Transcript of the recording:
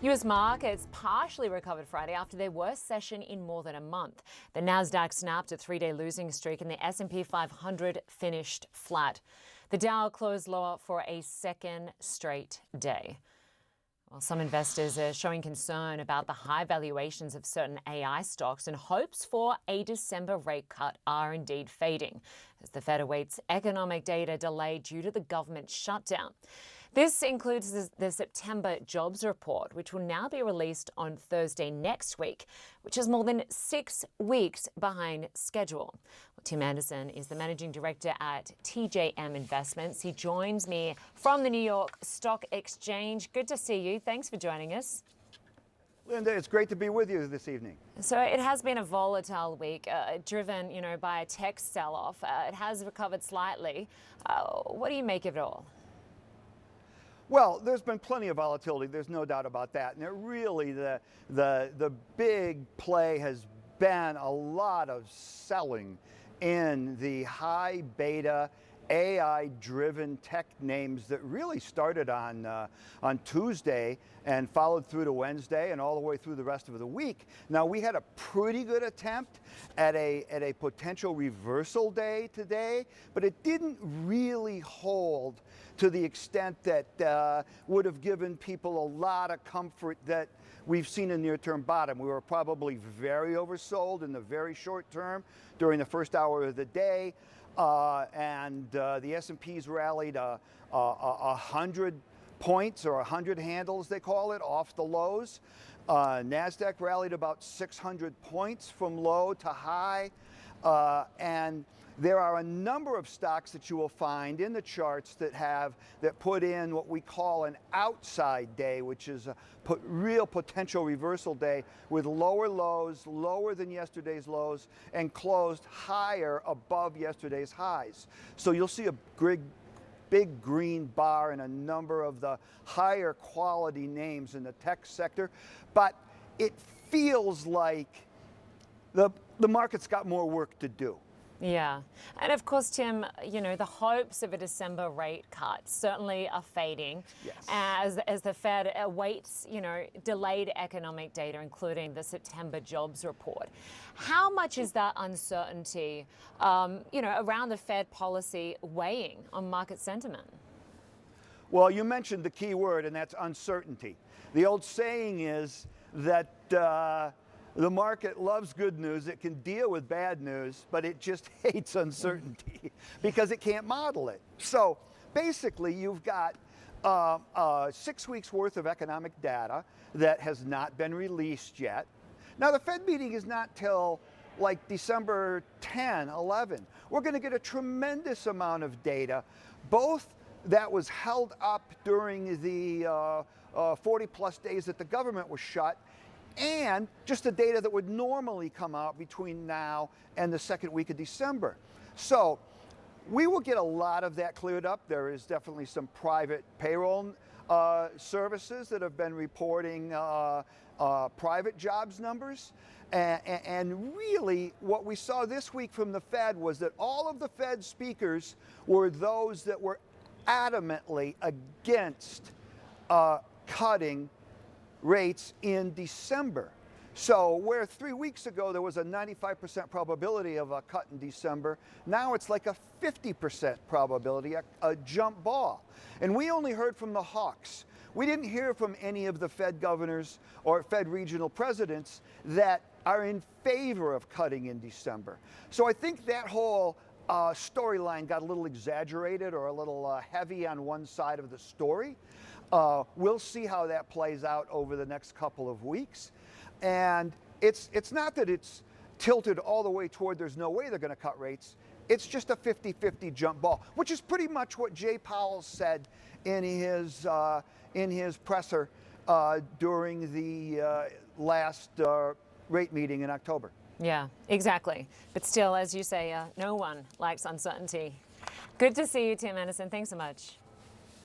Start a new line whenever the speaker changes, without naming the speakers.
U.S. markets partially recovered Friday after their worst session in more than a month. The Nasdaq snapped a three-day losing streak and the S&P 500 finished flat. The Dow closed lower for a second straight day. Well, some investors are showing concern about the high valuations of certain AI stocks, and hopes for a December rate cut are indeed fading as the Fed awaits economic data delayed due to the government shutdown. This includes the September jobs report, which will now be released on Thursday next week, which is more than 6 weeks behind schedule. Well, Tim Anderson is the managing director at TJM Investments. He joins me from the New York Stock Exchange. Good to see you. Thanks for joining us.
Linda, it's great to be with you this evening.
So it has been a volatile week, driven, by a tech sell-off. It has recovered slightly. What do you make of it all?
Well, there's been plenty of volatility. There's no doubt about that. And really, the big play has been a lot of selling in the high beta AI-driven tech names that really started on Tuesday and followed through to Wednesday and all the way through the rest of the week. Now, we had a pretty good attempt at a potential reversal day today, but it didn't really hold to the extent that would have given people a lot of comfort that we've seen a near-term bottom. We were probably very oversold in the very short term during the first hour of the day. And the S&Ps rallied 100 points, or 100 handles they call it, off the lows. Nasdaq rallied about 600 points from low to high. And there are a number of stocks that you will find in the charts that put in what we call an outside day, which is a real potential reversal day with lower lows, lower than yesterday's lows, and closed higher above yesterday's highs. So you'll see a big green bar in a number of the higher quality names in the tech sector, but it feels like the market's got more work to do.
Yeah. And of course, Tim, the hopes of a December rate cut certainly are fading.
Yes.
As the Fed awaits, delayed economic data, including the September jobs report. How much is that uncertainty, around the Fed policy weighing on market sentiment?
Well, you mentioned the key word, and that's uncertainty. The old saying is that the market loves good news. It can deal with bad news, but it just hates uncertainty because it can't model it. So basically, you've got 6 weeks worth of economic data that has not been released yet. Now, the Fed meeting is not till like December 10, 11. We're going to get a tremendous amount of data, both that was held up during the 40 plus days that the government was shut, and just the data that would normally come out between now and the second week of December. So we will get a lot of that cleared up. There is definitely some private payroll services that have been reporting private jobs numbers. And really what we saw this week from the Fed was that all of the Fed speakers were those that were adamantly against cutting rates in December. So where 3 weeks ago there was a 95% probability of a cut in December, now it's like a 50% probability, a jump ball. And we only heard from the hawks. We didn't hear from any of the Fed governors or Fed regional presidents that are in favor of cutting in December. So I think that whole storyline got a little exaggerated or a little heavy on one side of the story. We'll see how that plays out over the next couple of weeks. And it's not that it's tilted all the way toward there's no way they're going to cut rates. It's just a 50-50 jump ball, which is pretty much what Jay Powell said in his presser during the last rate meeting in October.
Yeah, exactly. But still, as you say, no one likes uncertainty. Good to see you, Tim Anderson. Thanks so much.